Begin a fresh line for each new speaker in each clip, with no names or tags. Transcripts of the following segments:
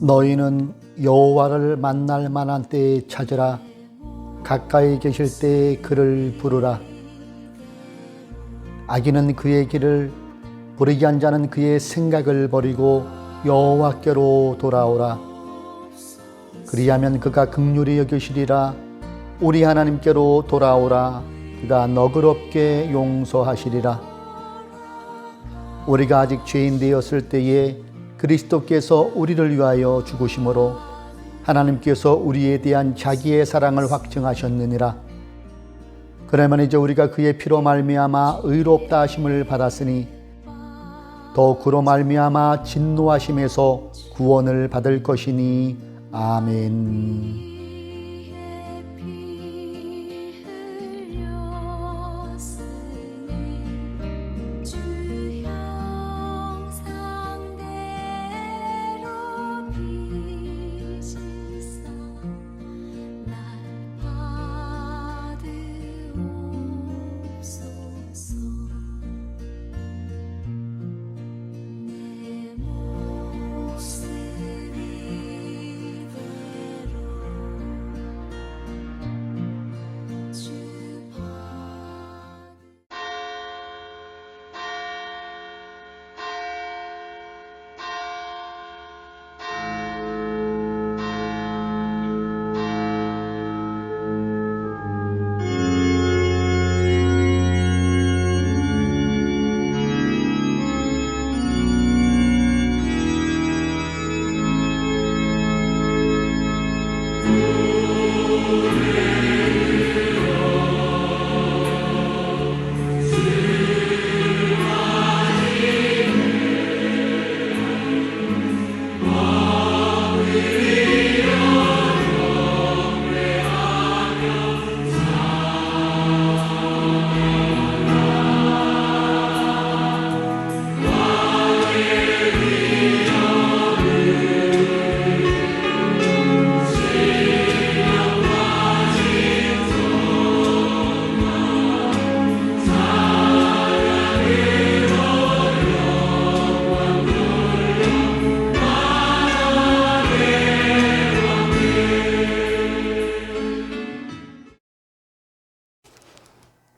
너희는 여호와를 만날 만한 때에 찾으라. 가까이 계실 때에 그를 부르라. 악인은 그의 길을, 불의한 자는 그의 생각을 버리고 여호와께로 돌아오라. 그리하면 그가 긍휼히 여기시리라. 우리 하나님께로 돌아오라. 그가 너그럽게 용서하시리라. 우리가 아직 죄인 되었을 때에 그리스도께서 우리를 위하여 죽으심으로 하나님께서 우리에 대한 자기의 사랑을 확증하셨느니라. 그러면 이제 우리가 그의 피로 말미암아 의롭다 하심을 받았으니 더 그로 말미암아 진노하심에서 구원을 받을 것이니. 아멘.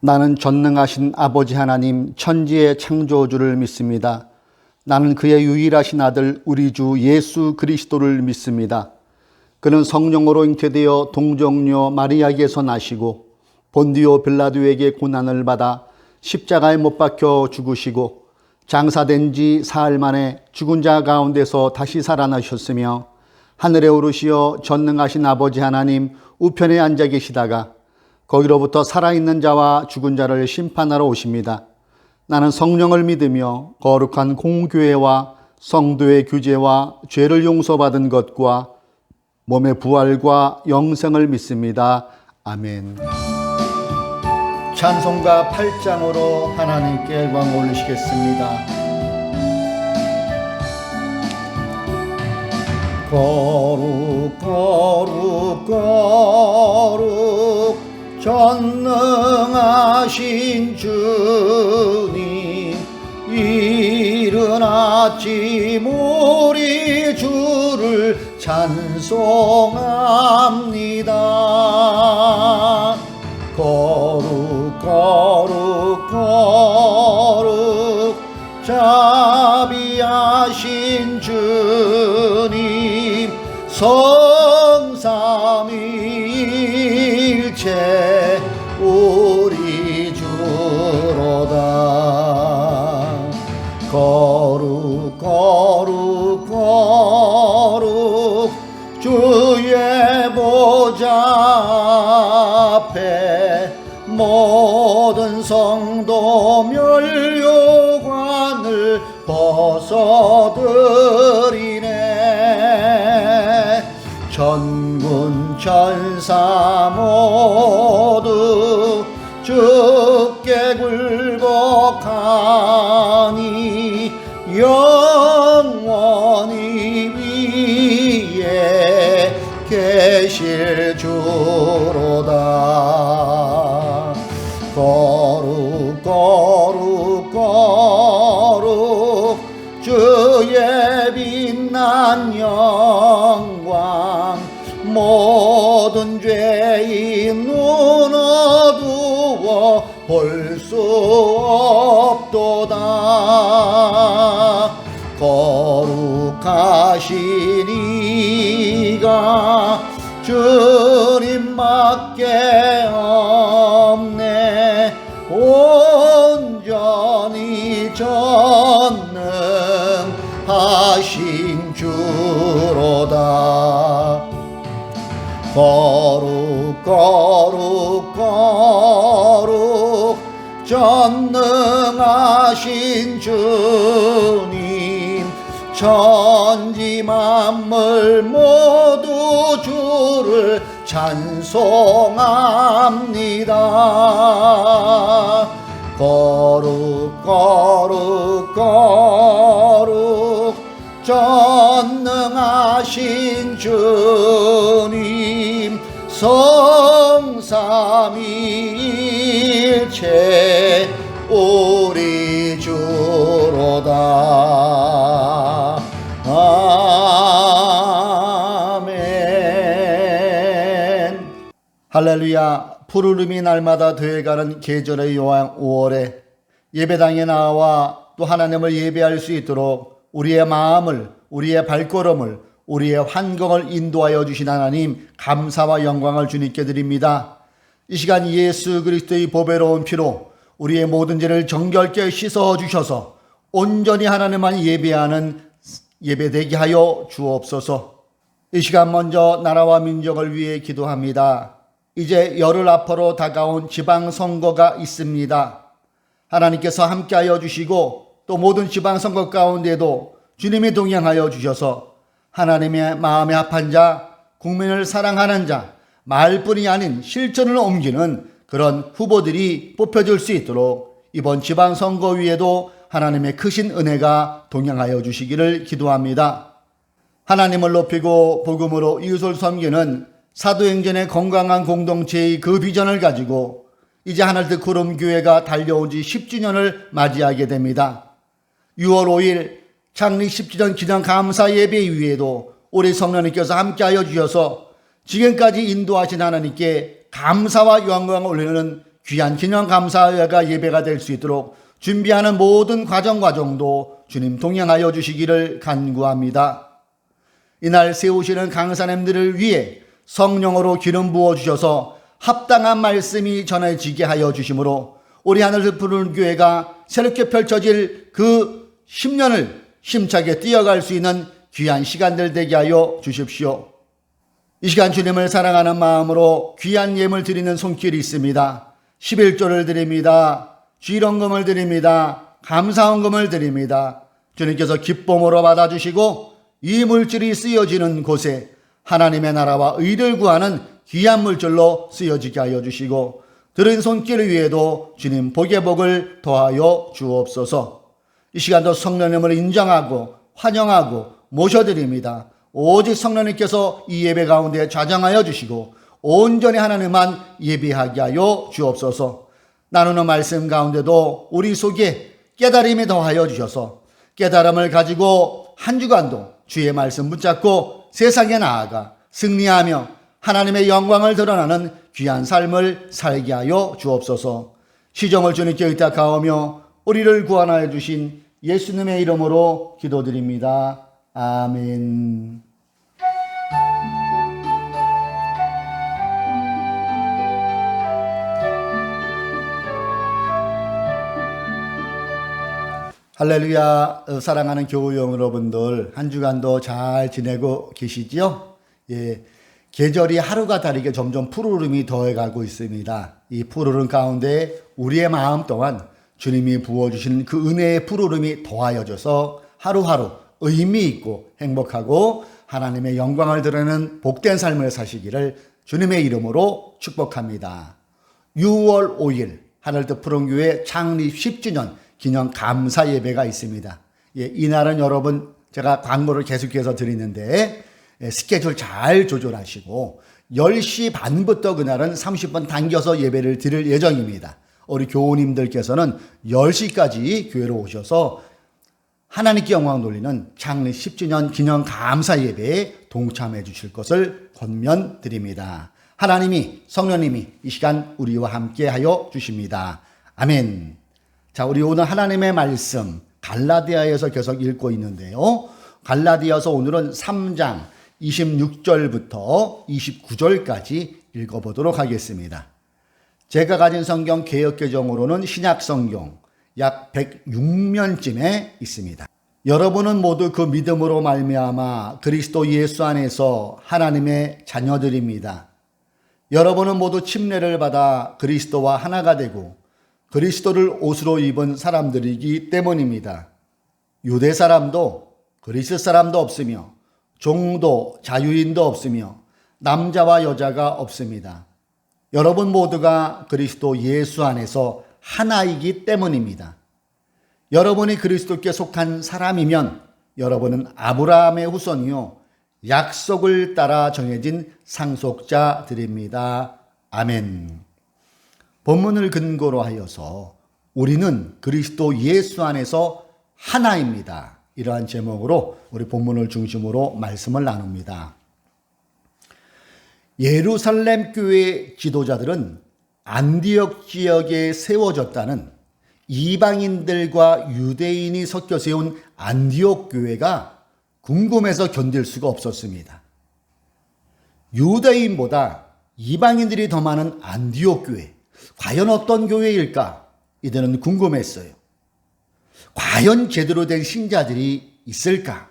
나는 전능하신 아버지 하나님 천지의 창조주를 믿습니다. 나는 그의 유일하신 아들 우리 주 예수 그리스도를 믿습니다. 그는 성령으로 잉태되어 동정녀 마리아에게서 나시고 본디오 빌라도에게 고난을 받아 십자가에 못 박혀 죽으시고 장사된 지 사흘 만에 죽은 자 가운데서 다시 살아나셨으며 하늘에 오르시어 전능하신 아버지 하나님 우편에 앉아 계시다가 거기로부터 살아있는 자와 죽은 자를 심판하러 오십니다. 나는 성령을 믿으며 거룩한 공교회와 성도의 규제와 죄를 용서받은 것과 몸의 부활과 영생을 믿습니다. 아멘. 찬송가 8장으로 하나님께 영광 올리시겠습니다. 거룩 거룩 거룩 전능하신 주님, 이른 아침 우리 주를 찬송합니다. 거룩 거룩 거룩 자비하신 주님, 성삼위일체 우리 주로다. 거룩 거룩 거룩 주의 보좌 앞에 모든 성도 멸류관을 벗어드리네. 천군 천사 모두 주께 굴복하니 영원히 위에 계실 주로다. 거룩 거룩 거룩 주의 빛난 영광 모든 죄인 눈 어두워 볼 수 없도다. 거룩하신 이가 주님밖에 없네. 온전히 전능하신 주로다. 거룩 거룩 거룩 전능하신 주님, 천지 만물 모두 주를 찬송합니다. 거룩 거룩 거룩 전능하신 주님, 성삼위일체 우리 주로다. 아멘. 할렐루야. 푸르름이 날마다 되어가는 계절의 요한 5월에 예배당에 나와 또 하나님을 예배할 수 있도록 우리의 마음을, 우리의 발걸음을, 우리의 환경을 인도하여 주신 하나님, 감사와 영광을 주님께 드립니다. 이 시간 예수 그리스도의 보배로운 피로 우리의 모든 죄를 정결케 씻어 주셔서 온전히 하나님만 예배하는 예배되게 하여 주옵소서. 이 시간 먼저 나라와 민족을 위해 기도합니다. 이제 열흘 앞으로 다가온 지방선거가 있습니다. 하나님께서 함께하여 주시고 또 모든 지방선거 가운데도 주님이 동행하여 주셔서 하나님의 마음에 합한 자, 국민을 사랑하는 자, 말뿐이 아닌 실천을 옮기는 그런 후보들이 뽑혀질 수 있도록 이번 지방선거위에도 하나님의 크신 은혜가 동행하여 주시기를 기도합니다. 하나님을 높이고 복음으로 이웃을 섬기는 사도행전의 건강한 공동체의 그 비전을 가지고 이제 하늘빛 구름교회가 달려온 지 10주년을 맞이하게 됩니다. 6월 5일 창립 10주년 기념 감사 예배 위에도 우리 성령님께서 함께하여 주셔서 지금까지 인도하신 하나님께 감사와 영광을 올리는 귀한 기념 감사회가 예배가 될 수 있도록 준비하는 모든 과정도 주님 동행하여 주시기를 간구합니다. 이날 세우시는 강사님들을 위해 성령으로 기름 부어 주셔서 합당한 말씀이 전해지게 하여 주심으로 우리 하늘을 부르는 교회가 새롭게 펼쳐질 그 10년을 힘차게 뛰어갈 수 있는 귀한 시간들 되게 하여 주십시오. 이 시간 주님을 사랑하는 마음으로 귀한 예물 드리는 손길이 있습니다. 11조를 드립니다. 주일헌금을 드립니다. 감사헌금을 드립니다. 주님께서 기쁨으로 받아주시고 이 물질이 쓰여지는 곳에 하나님의 나라와 의를 구하는 귀한 물질로 쓰여지게 하여 주시고 들은 손길 위에도 주님 복의 복을 더하여 주옵소서. 이 시간도 성령님을 인정하고 환영하고 모셔드립니다. 오직 성령님께서 이 예배 가운데 좌정하여 주시고 온전히 하나님만 예배하게 하여 주옵소서. 나누는 말씀 가운데도 우리 속에 깨달음이 더하여 주셔서 깨달음을 가지고 한 주간도 주의 말씀 붙잡고 세상에 나아가 승리하며 하나님의 영광을 드러나는 귀한 삶을 살게 하여 주옵소서. 시정을 주님께 의탁하오며 우리를 구원하여 주신 예수님의 이름으로 기도드립니다. 아멘. 할렐루야. 사랑하는 교우형 여러분들, 한 주간도 잘 지내고 계시지요? 예, 계절이 하루가 다르게 점점 푸르름이 더해가고 있습니다. 이 푸르름 가운데 우리의 마음 또한 주님이 부어주신 그 은혜의 푸르름이 더하여져서 하루하루 의미 있고 행복하고 하나님의 영광을 드러내는 복된 삶을 사시기를 주님의 이름으로 축복합니다. 6월 5일 하늘뜻 푸른교회 창립 10주년 기념 감사 예배가 있습니다. 이날은 여러분 제가 광고를 계속해서 드리는데 스케줄 잘 조절하시고 10시 반부터 그날은 30분 당겨서 예배를 드릴 예정입니다. 우리 교우님들께서는 10시까지 교회로 오셔서 하나님께 영광 돌리는 창립 10주년 기념 감사 예배에 동참해 주실 것을 권면드립니다. 하나님이 성령님이 이 시간 우리와 함께 하여 주십니다. 아멘. 자, 우리 오늘 하나님의 말씀 갈라디아에서 계속 읽고 있는데요. 갈라디아서 오늘은 3장 26절부터 29절까지 읽어보도록 하겠습니다. 제가 가진 성경 개역개정으로는 신약 성경 약 106면쯤에 있습니다. 여러분은 모두 그 믿음으로 말미암아 그리스도 예수 안에서 하나님의 자녀들입니다. 여러분은 모두 침례를 받아 그리스도와 하나가 되고 그리스도를 옷으로 입은 사람들이기 때문입니다. 유대 사람도 그리스 사람도 없으며 종도 자유인도 없으며 남자와 여자가 없습니다. 여러분 모두가 그리스도 예수 안에서 하나이기 때문입니다. 여러분이 그리스도께 속한 사람이면 여러분은 아브라함의 후손이요 약속을 따라 정해진 상속자들입니다. 아멘. 본문을 근거로 하여서 우리는 그리스도 예수 안에서 하나입니다. 이러한 제목으로 우리 본문을 중심으로 말씀을 나눕니다. 예루살렘 교회 지도자들은 안디옥 지역에 세워졌다는 이방인들과 유대인이 섞여 세운 안디옥 교회가 궁금해서 견딜 수가 없었습니다. 유대인보다 이방인들이 더 많은 안디옥 교회, 과연 어떤 교회일까? 이들은 궁금했어요. 과연 제대로 된 신자들이 있을까?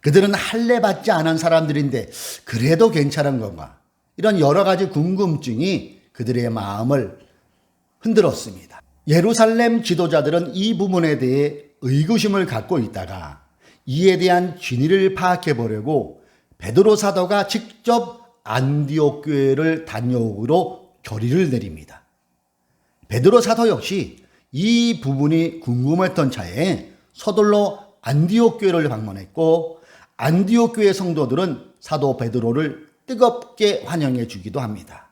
그들은 할례받지 않은 사람들인데 그래도 괜찮은 건가? 이런 여러 가지 궁금증이 그들의 마음을 흔들었습니다. 예루살렘 지도자들은 이 부분에 대해 의구심을 갖고 있다가 이에 대한 진위를 파악해 보려고 베드로 사도가 직접 안디옥 교회를 다녀오기로 결의를 내립니다. 베드로 사도 역시 이 부분이 궁금했던 차에 서둘러 안디옥 교회를 방문했고 안디옥 교회 성도들은 사도 베드로를 뜨겁게 환영해 주기도 합니다.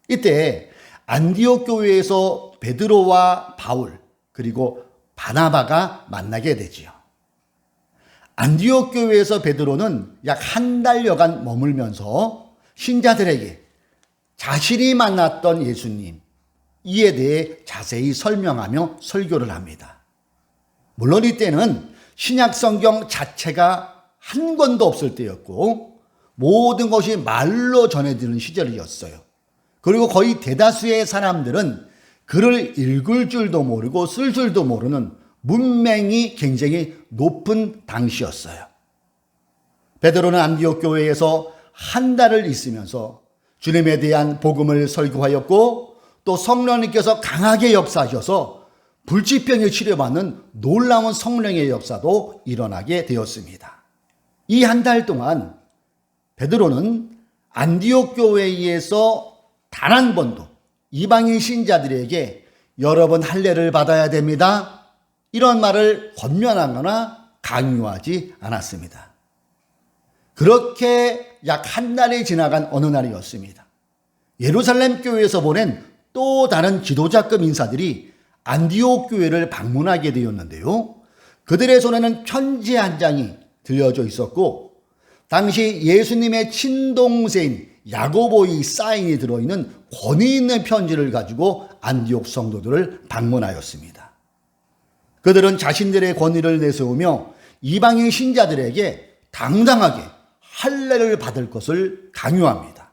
이때 안디옥 교회에서 베드로와 바울 그리고 바나바가 만나게 되지요. 안디옥 교회에서 베드로는 약 한 달여간 머물면서 신자들에게 자신이 만났던 예수님 이에 대해 자세히 설명하며 설교를 합니다. 물론 이때는 신약 성경 자체가 한 권도 없을 때였고 모든 것이 말로 전해지는 시절이었어요. 그리고 거의 대다수의 사람들은 글을 읽을 줄도 모르고 쓸 줄도 모르는 문맹이 굉장히 높은 당시였어요. 베드로는 안디옥 교회에서 한 달을 있으면서 주님에 대한 복음을 설교하였고 또 성령님께서 강하게 역사하셔서 불치병을 치료받는 놀라운 성령의 역사도 일어나게 되었습니다. 이 한 달 동안 베드로는 안디옥 교회에서 단 한 번도 이방인 신자들에게 여러분 할례를 받아야 됩니다. 이런 말을 권면하거나 강요하지 않았습니다. 그렇게 약 한 달이 지나간 어느 날이었습니다. 예루살렘 교회에서 보낸 또 다른 지도자급 인사들이 안디옥 교회를 방문하게 되었는데요. 그들의 손에는 편지 한 장이 들려져 있었고 당시 예수님의 친동생인 야고보의 사인이 들어있는 권위 있는 편지를 가지고 안디옥 성도들을 방문하였습니다. 그들은 자신들의 권위를 내세우며 이방인 신자들에게 당당하게 할례를 받을 것을 강요합니다.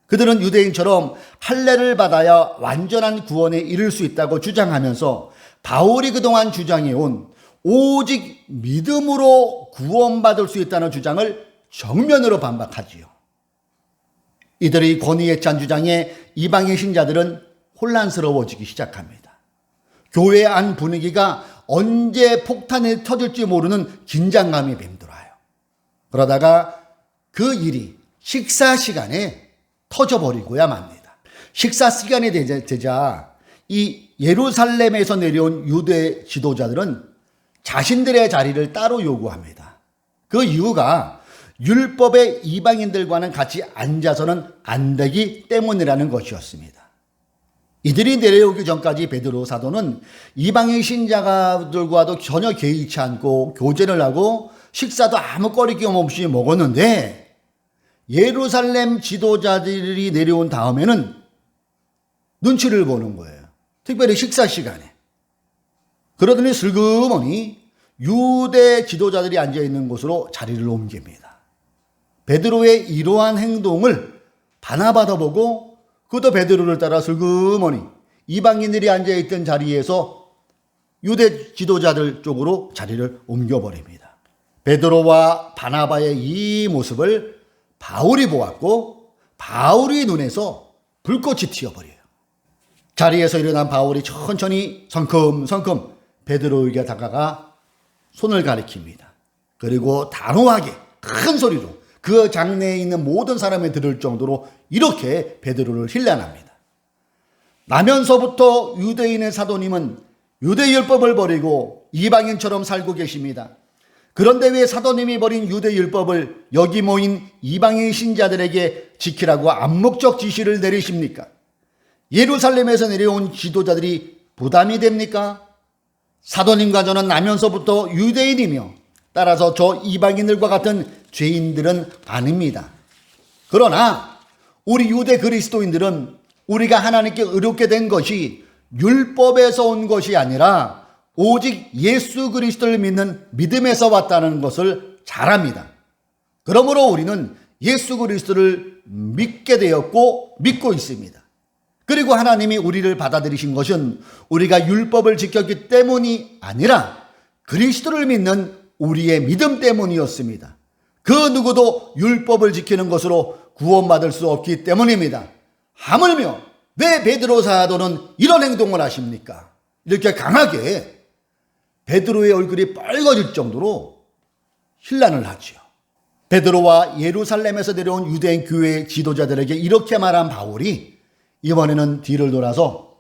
그들은 유대인처럼 할례를 받아야 완전한 구원에 이를 수 있다고 주장하면서 바울이 그동안 주장해온 오직 믿음으로 구원받을 수 있다는 주장을 정면으로 반박하지요. 이들의 권위에 찬 주장에 이방인 신자들은 혼란스러워지기 시작합니다. 교회 안 분위기가 언제 폭탄이 터질지 모르는 긴장감이 맴돌아요. 그러다가 그 일이 식사 시간에 터져버리고야 맙니다. 식사 시간이 되자 이 예루살렘에서 내려온 유대 지도자들은 자신들의 자리를 따로 요구합니다. 그 이유가 율법의 이방인들과는 같이 앉아서는 안 되기 때문이라는 것이었습니다. 이들이 내려오기 전까지 베드로 사도는 이방인 신자들과도 전혀 개의치 않고 교제를 하고 식사도 아무 거리낌 없이 먹었는데 예루살렘 지도자들이 내려온 다음에는 눈치를 보는 거예요. 특별히 식사 시간에. 그러더니 슬그머니 유대 지도자들이 앉아있는 곳으로 자리를 옮깁니다. 베드로의 이러한 행동을 바나바도 보고 그도 베드로를 따라 슬그머니 이방인들이 앉아있던 자리에서 유대 지도자들 쪽으로 자리를 옮겨버립니다. 베드로와 바나바의 이 모습을 바울이 보았고 바울의 눈에서 불꽃이 튀어버려요. 자리에서 일어난 바울이 천천히 성큼성큼 베드로에게 다가가 손을 가리킵니다. 그리고 단호하게 큰 소리로 그 장내에 있는 모든 사람이 들을 정도로 이렇게 베드로를 힐난합니다. 나면서부터 유대인의 사도님은 유대율법을 버리고 이방인처럼 살고 계십니다. 그런데 왜 사도님이 버린 유대율법을 여기 모인 이방인 신자들에게 지키라고 암묵적 지시를 내리십니까? 예루살렘에서 내려온 지도자들이 부담이 됩니까? 사도님과 저는 나면서부터 유대인이며 따라서 저 이방인들과 같은 죄인들은 아닙니다. 그러나 우리 유대 그리스도인들은 우리가 하나님께 의롭게 된 것이 율법에서 온 것이 아니라 오직 예수 그리스도를 믿는 믿음에서 왔다는 것을 잘 압니다. 그러므로 우리는 예수 그리스도를 믿게 되었고 믿고 있습니다. 그리고 하나님이 우리를 받아들이신 것은 우리가 율법을 지켰기 때문이 아니라 그리스도를 믿는 우리의 믿음 때문이었습니다. 그 누구도 율법을 지키는 것으로 구원받을 수 없기 때문입니다. 하물며 왜 베드로 사도는 이런 행동을 하십니까? 이렇게 강하게 베드로의 얼굴이 빨개질 정도로 힐난을 하지요. 베드로와 예루살렘에서 내려온 유대인 교회 지도자들에게 이렇게 말한 바울이 이번에는 뒤를 돌아서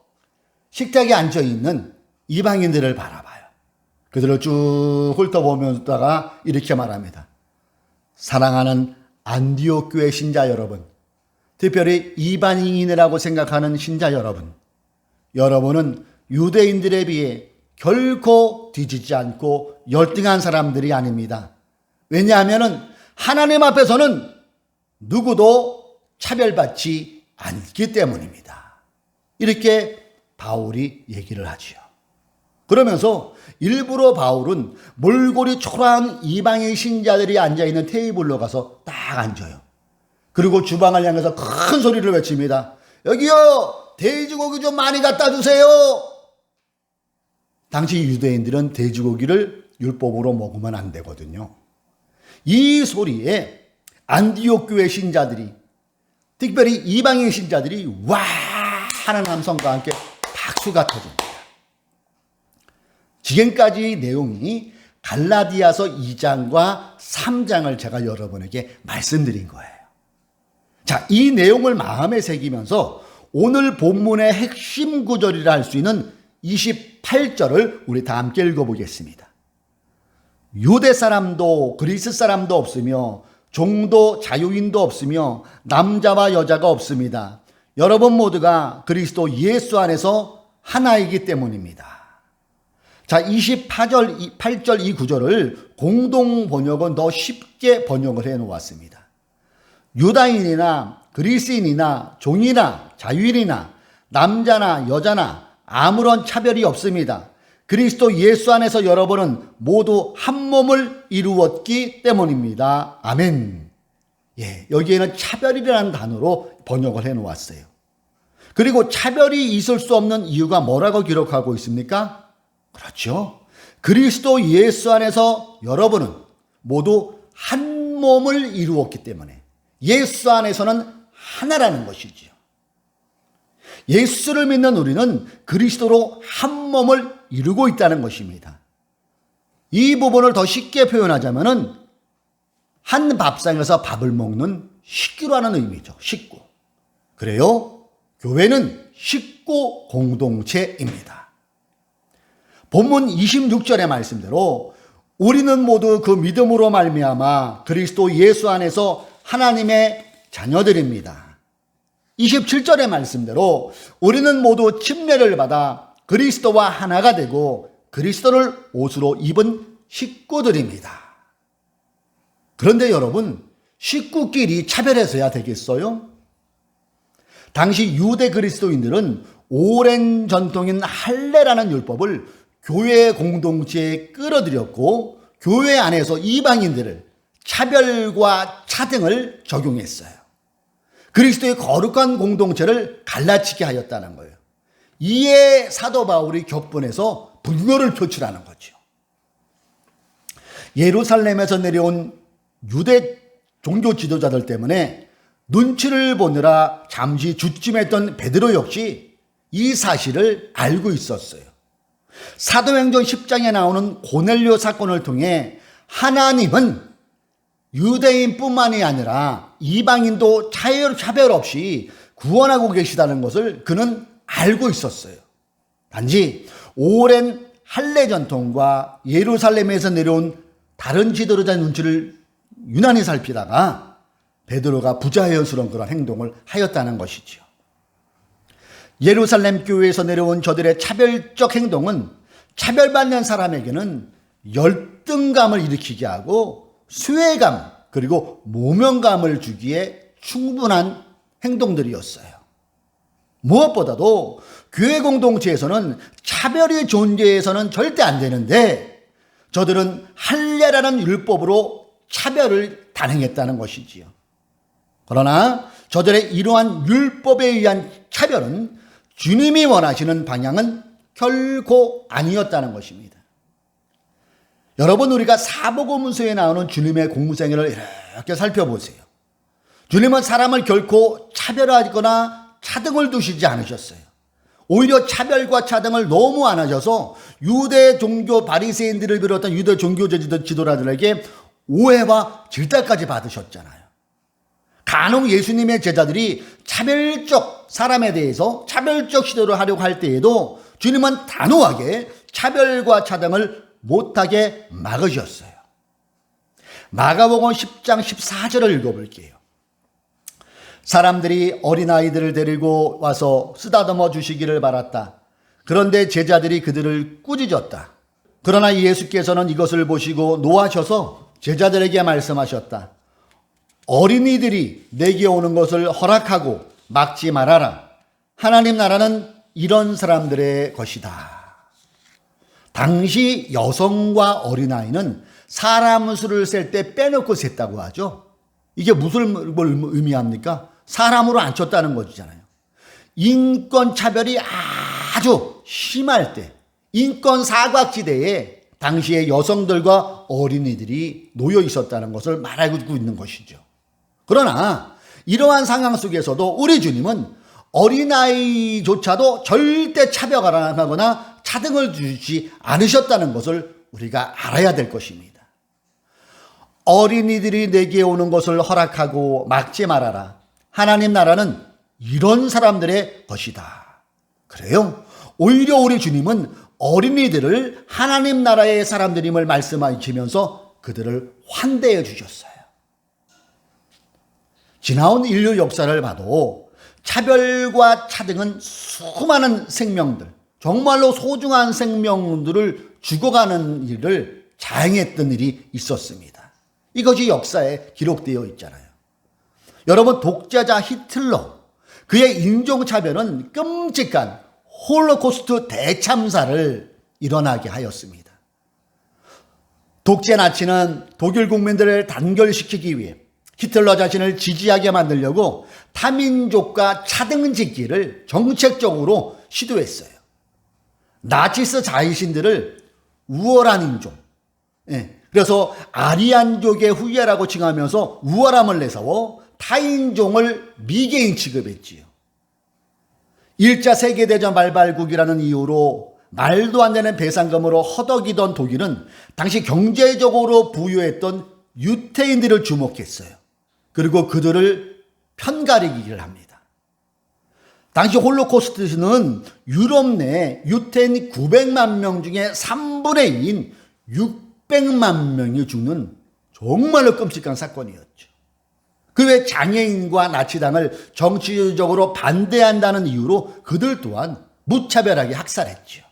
식탁에 앉아있는 이방인들을 바라봐요. 그들을 쭉 훑어보면다가 이렇게 말합니다. 사랑하는 안디옥 교회 신자 여러분, 특별히 이방인이라고 생각하는 신자 여러분, 여러분은 유대인들에 비해 결코 뒤지지 않고 열등한 사람들이 아닙니다. 왜냐하면 하나님 앞에서는 누구도 차별받지 않기 때문입니다. 이렇게 바울이 얘기를 하지요. 그러면서 일부러 바울은 몰골이 초라한 이방인 신자들이 앉아있는 테이블로 가서 딱 앉아요. 그리고 주방을 향해서 큰 소리를 외칩니다. 여기요, 돼지고기 좀 많이 갖다 주세요. 당시 유대인들은 돼지고기를 율법으로 먹으면 안 되거든요. 이 소리에 안디옥 교회 신자들이, 특별히 이방인 신자들이 와 하는 함성과 함께 박수가 터집니다. 지금까지 내용이 갈라디아서 2장과 3장을 제가 여러분에게 말씀드린 거예요. 자, 이 내용을 마음에 새기면서 오늘 본문의 핵심 구절이라 할 수 있는 28절을 우리 다 함께 읽어보겠습니다. 유대 사람도 그리스 사람도 없으며 종도 자유인도 없으며 남자와 여자가 없습니다. 여러분 모두가 그리스도 예수 안에서 하나이기 때문입니다. 자, 28절 이 구절을 공동 번역은 더 쉽게 번역을 해 놓았습니다. 유다인이나 그리스인이나 종이나 자유인이나 남자나 여자나 아무런 차별이 없습니다. 그리스도 예수 안에서 여러분은 모두 한 몸을 이루었기 때문입니다. 아멘. 여기에는 차별이라는 단어로 번역을 해 놓았어요. 그리고 차별이 있을 수 없는 이유가 뭐라고 기록하고 있습니까? 그렇죠. 그리스도 예수 안에서 여러분은 모두 한 몸을 이루었기 때문에 예수 안에서는 하나라는 것이지요. 예수를 믿는 우리는 그리스도로 한 몸을 이루고 있다는 것입니다. 이 부분을 더 쉽게 표현하자면은 한 밥상에서 밥을 먹는 식구라는 의미죠. 식구. 그래요. 교회는 식구 공동체입니다. 본문 26절의 말씀대로 우리는 모두 그 믿음으로 말미암아 그리스도 예수 안에서 하나님의 자녀들입니다. 27절의 말씀대로 우리는 모두 침례를 받아 그리스도와 하나가 되고 그리스도를 옷으로 입은 식구들입니다. 그런데 여러분, 식구끼리 차별해서야 되겠어요? 당시 유대 그리스도인들은 오랜 전통인 할례라는 율법을 교회 공동체에 끌어들였고 교회 안에서 이방인들을 차별과 차등을 적용했어요. 그리스도의 거룩한 공동체를 갈라치게 하였다는 거예요. 이에 사도 바울이 격분해서 분노를 표출하는 거죠. 예루살렘에서 내려온 유대 종교 지도자들 때문에 눈치를 보느라 잠시 주춤했던 베드로 역시 이 사실을 알고 있었어요. 사도행전 10장에 나오는 고넬료 사건을 통해 하나님은 유대인뿐만이 아니라 이방인도 차별 없이 구원하고 계시다는 것을 그는 알고 있었어요. 단지 오랜 할례 전통과 예루살렘에서 내려온 다른 지도자의 눈치를 유난히 살피다가 베드로가 부자연스러운 그런 행동을 하였다는 것이죠. 예루살렘 교회에서 내려온 저들의 차별적 행동은 차별받는 사람에게는 열등감을 일으키게 하고 수혜감 그리고 모명감을 주기에 충분한 행동들이었어요. 무엇보다도 교회 공동체에서는 차별이 존재해서는 절대 안 되는데 저들은 할례라는 율법으로 차별을 단행했다는 것이지요. 그러나 저들의 이러한 율법에 의한 차별은 주님이 원하시는 방향은 결코 아니었다는 것입니다. 여러분, 우리가 사복음서에 나오는 주님의 공생애를 이렇게 살펴보세요. 주님은 사람을 결코 차별하거나 차등을 두시지 않으셨어요. 오히려 차별과 차등을 너무 안 하셔서 유대 종교 바리새인들을 비롯한 유대 종교 지도자들에게 오해와 질타까지 받으셨잖아요. 간혹 예수님의 제자들이 차별적 사람에 대해서 차별적 시도를 하려고 할 때에도 주님은 단호하게 차별과 차등을 못하게 막으셨어요. 마가복음 10장 14절을 읽어볼게요. 사람들이 어린아이들을 데리고 와서 쓰다듬어 주시기를 바랐다. 그런데 제자들이 그들을 꾸짖었다. 그러나 예수께서는 이것을 보시고 노하셔서 제자들에게 말씀하셨다. 어린이들이 내게 오는 것을 허락하고 막지 말아라. 하나님 나라는 이런 사람들의 것이다. 당시 여성과 어린아이는 사람 수를 셀 때 빼놓고 셌다고 하죠. 이게 무슨 걸 의미합니까? 사람으로 안 쳤다는 거잖아요. 인권 차별이 아주 심할 때 인권 사각지대에 당시의 여성들과 어린이들이 놓여 있었다는 것을 말하고 있는 것이죠. 그러나 이러한 상황 속에서도 우리 주님은 어린아이조차도 절대 차별하거나 차등을 주지 않으셨다는 것을 우리가 알아야 될 것입니다. 어린이들이 내게 오는 것을 허락하고 막지 말아라. 하나님 나라는 이런 사람들의 것이다. 그래요? 오히려 우리 주님은 어린이들을 하나님 나라의 사람들임을 말씀하시면서 그들을 환대해 주셨어요. 지나온 인류 역사를 봐도 차별과 차등은 수많은 생명들, 정말로 소중한 생명들을 죽어가는 일을 자행했던 일이 있었습니다. 이것이 역사에 기록되어 있잖아요. 여러분, 독재자 히틀러, 그의 인종차별은 끔찍한 홀로코스트 대참사를 일어나게 하였습니다. 독재 나치는 독일 국민들을 단결시키기 위해 히틀러 자신을 지지하게 만들려고 타민족과 차등짓기를 정책적으로 시도했어요. 나치스 자위신들을 우월한 인종, 그래서 아리안족의 후예라고 칭하면서 우월함을 내세워 타인종을 미개인 취급했지요. 1차 세계대전 발발국이라는 이유로 말도 안 되는 배상금으로 허덕이던 독일은 당시 경제적으로 부유했던 유태인들을 주목했어요. 그리고 그들을 편가르기를 합니다. 당시 홀로코스트는 유럽 내 유태인 900만 명 중에 3분의 2인 600만 명이 죽는 정말로 끔찍한 사건이었죠. 그 외 장애인과 나치당을 정치적으로 반대한다는 이유로 그들 또한 무차별하게 학살했죠.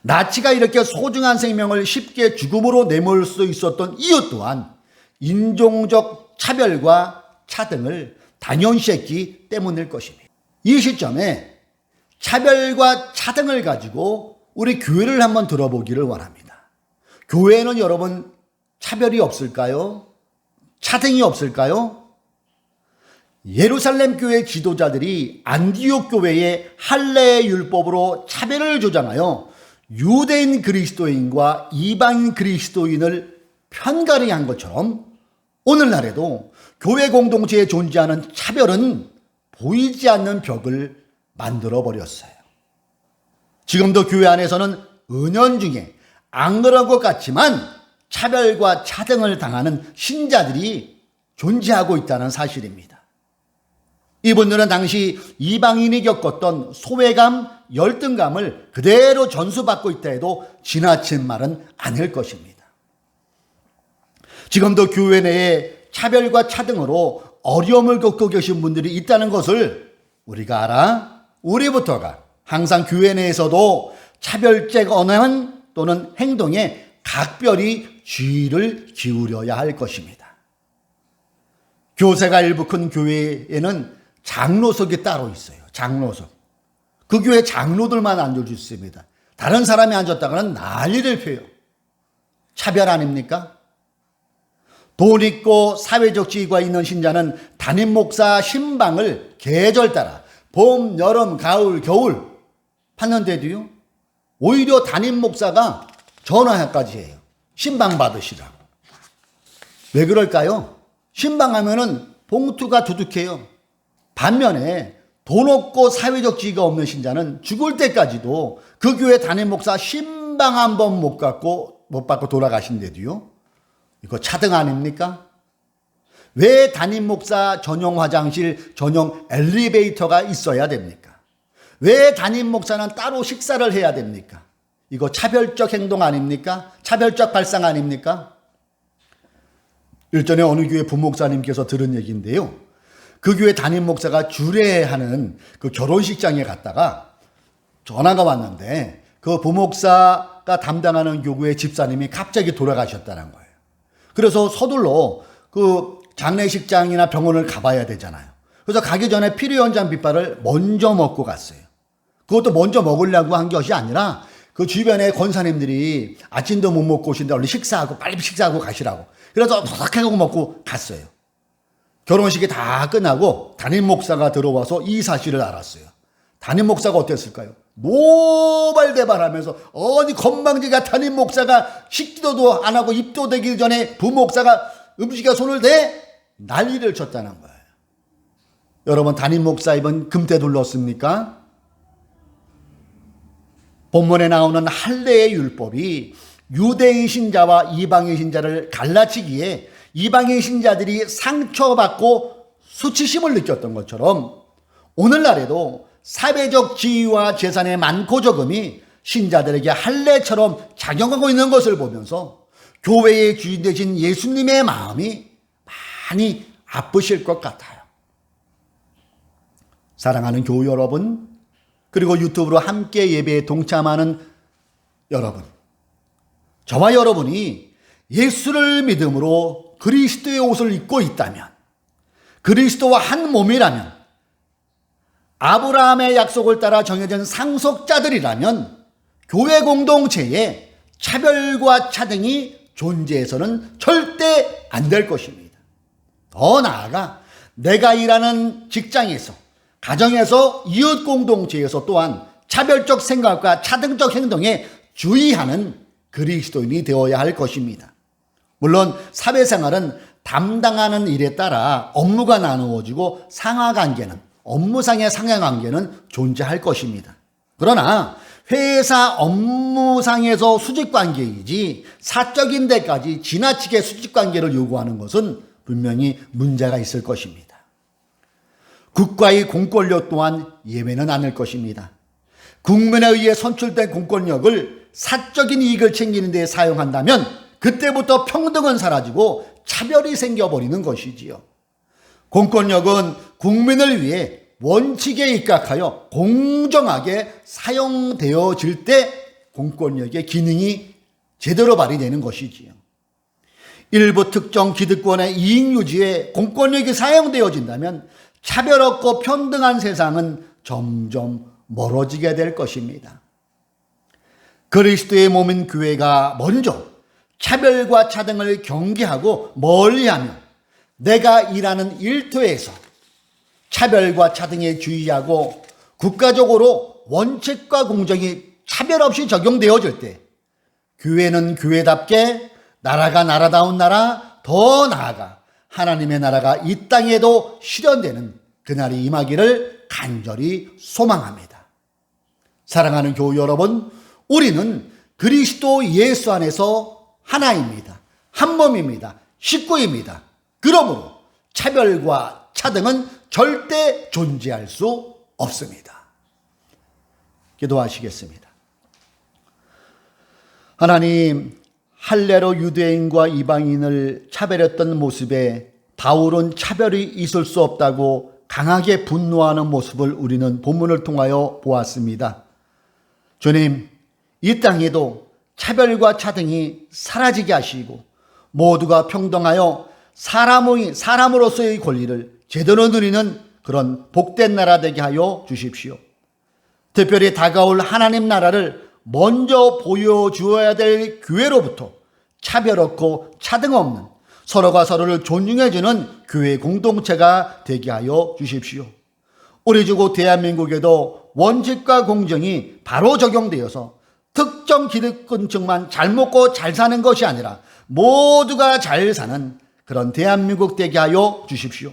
나치가 이렇게 소중한 생명을 쉽게 죽음으로 내몰 수 있었던 이유 또한 인종적 차별과 차등을 당연시했기 때문일 것입니다. 이 시점에 차별과 차등을 가지고 우리 교회를 한번 들어보기를 원합니다. 교회에는 여러분 차별이 없을까요? 차등이 없을까요? 예루살렘 교회 지도자들이 안디옥 교회의 할례 율법으로 차별을 조장하여 유대인 그리스도인과 이방인 그리스도인을 편가르게 한 것처럼 오늘날에도 교회 공동체에 존재하는 차별은 보이지 않는 벽을 만들어 버렸어요. 지금도 교회 안에서는 은연중에 안 그런 것 같지만 차별과 차등을 당하는 신자들이 존재하고 있다는 사실입니다. 이분들은 당시 이방인이 겪었던 소외감, 열등감을 그대로 전수받고 있다 해도 지나친 말은 아닐 것입니다. 지금도 교회 내에 차별과 차등으로 어려움을 겪고 계신 분들이 있다는 것을 우리가 알아 우리부터가 항상 교회 내에서도 차별적 언행 또는 행동에 각별히 주의를 기울여야 할 것입니다. 교세가 일부 큰 교회에는 장로석이 따로 있어요. 장로석. 그 교회 장로들만 앉을 수 있습니다. 다른 사람이 앉았다가는 난리를 펴요. 차별 아닙니까? 돈 있고 사회적 지위가 있는 신자는 담임 목사 신방을 계절 따라 봄, 여름, 가을, 겨울 받는데도요. 오히려 담임 목사가 전화까지 해요. 신방 받으시라고. 왜 그럴까요? 신방하면은 봉투가 두둑해요. 반면에 돈 없고 사회적 지위가 없는 신자는 죽을 때까지도 그 교회 담임 목사 신방 한 번 못 받고 돌아가신데도요. 이거 차등 아닙니까? 왜 담임 목사 전용 화장실, 전용 엘리베이터가 있어야 됩니까? 왜 담임 목사는 따로 식사를 해야 됩니까? 이거 차별적 행동 아닙니까? 차별적 발상 아닙니까? 일전에 어느 교회 부목사님께서 들은 얘기인데요. 그 교회 담임 목사가 주례하는 그 결혼식장에 갔다가 전화가 왔는데 그 부목사가 담당하는 교구의 집사님이 갑자기 돌아가셨다는 거예요. 그래서 서둘러 그 장례식장이나 병원을 가봐야 되잖아요. 그래서 가기 전에 피로 연장 빗발을 먼저 먹고 갔어요. 그것도 먼저 먹으려고 한 것이 아니라 그 주변에 권사님들이 아침도 못 먹고 오신다. 얼른 식사하고 빨리 식사하고 가시라고. 그래서 도닥하고 먹고 갔어요. 결혼식이 다 끝나고 담임 목사가 들어와서 이 사실을 알았어요. 담임 목사가 어땠을까요? 노발대발하면서 어디 건방지가 담임 목사가 식기도도 안 하고 입도 되기 전에 부목사가 음식에 손을 대 난리를 쳤다는 거예요. 여러분 담임 목사 입은 금태 둘렀습니까? 본문에 나오는 할례의 율법이 유대인 신자와 이방인 신자를 갈라치기에 이방인 신자들이 상처받고 수치심을 느꼈던 것처럼 오늘날에도 사회적 지위와 재산의 많고 적음이 신자들에게 할례처럼 작용하고 있는 것을 보면서 교회의 주인 되신 예수님의 마음이 많이 아프실 것 같아요. 사랑하는 교우 여러분, 그리고 유튜브로 함께 예배에 동참하는 여러분, 저와 여러분이 예수를 믿음으로 그리스도의 옷을 입고 있다면, 그리스도와 한 몸이라면, 아브라함의 약속을 따라 정해진 상속자들이라면 교회 공동체에 차별과 차등이 존재해서는 절대 안 될 것입니다. 더 나아가 내가 일하는 직장에서, 가정에서, 이웃 공동체에서 또한 차별적 생각과 차등적 행동에 주의하는 그리스도인이 되어야 할 것입니다. 물론 사회생활은 담당하는 일에 따라 업무가 나누어지고 상하관계는, 업무상의 상하관계는 존재할 것입니다. 그러나 회사 업무상에서 수직관계이지 사적인 데까지 지나치게 수직관계를 요구하는 것은 분명히 문제가 있을 것입니다. 국가의 공권력 또한 예외는 아닐 것입니다. 국민에 의해 선출된 공권력을 사적인 이익을 챙기는 데 사용한다면 그때부터 평등은 사라지고 차별이 생겨버리는 것이지요. 공권력은 국민을 위해 원칙에 입각하여 공정하게 사용되어질 때 공권력의 기능이 제대로 발휘되는 것이지요. 일부 특정 기득권의 이익 유지에 공권력이 사용되어진다면 차별 없고 평등한 세상은 점점 멀어지게 될 것입니다. 그리스도의 몸인 교회가 먼저 차별과 차등을 경계하고 멀리하며 내가 일하는 일터에서 차별과 차등에 주의하고 국가적으로 원칙과 공정이 차별 없이 적용되어질 때 교회는 교회답게, 나라가 나라다운 나라, 더 나아가 하나님의 나라가 이 땅에도 실현되는 그날이 임하기를 간절히 소망합니다. 사랑하는 교우 여러분, 우리는 그리스도 예수 안에서 하나입니다. 한 몸입니다. 식구입니다. 그러므로 차별과 차등은 절대 존재할 수 없습니다. 기도하시겠습니다. 하나님, 할례로 유대인과 이방인을 차별했던 모습에 바울은 차별이 있을 수 없다고 강하게 분노하는 모습을 우리는 본문을 통하여 보았습니다. 주님, 이 땅에도 차별과 차등이 사라지게 하시고 모두가 평등하여 사람으로서의 권리를 제대로 누리는 그런 복된 나라 되게 하여 주십시오. 특별히 다가올 하나님 나라를 먼저 보여주어야 될 교회로부터 차별 없고 차등 없는, 서로가 서로를 존중해주는 교회 공동체가 되게 하여 주십시오. 우리 주국 대한민국에도 원칙과 공정이 바로 적용되어서 특정 기득권층만 잘 먹고 잘 사는 것이 아니라 모두가 잘 사는 그런 대한민국 되게 하여 주십시오.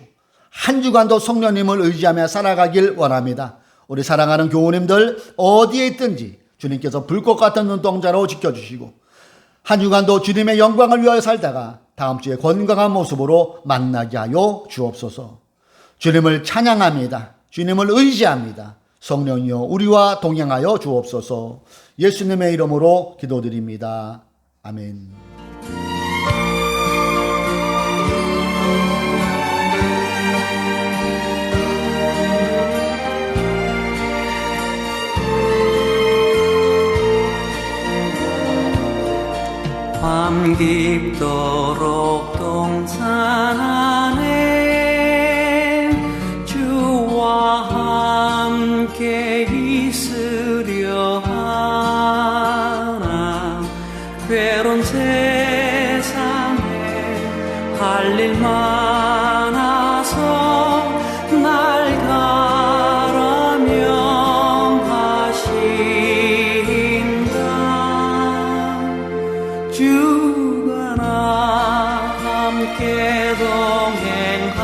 한 주간도 성령님을 의지하며 살아가길 원합니다. 우리 사랑하는 교우님들 어디에 있든지 주님께서 불꽃 같은 눈동자로 지켜주시고 한 주간도 주님의 영광을 위하여 살다가 다음 주에 건강한 모습으로 만나게 하여 주옵소서. 주님을 찬양합니다. 주님을 의지합니다. 성령이여 우리와 동행하여 주옵소서. 예수님의 이름으로 기도드립니다. 아멘.
밤 깊도록 동산 안에 주와 함께 있으려 하나 괴로운 세상에 할 일 많아서 날 가라명하신다. 주가 나 함께 동행하면서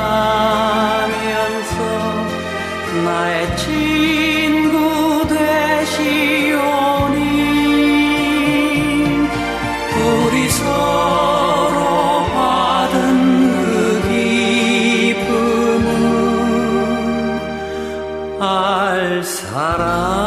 나의 친구 되시오니 우리 서로 받은 그 기쁨은 알 사람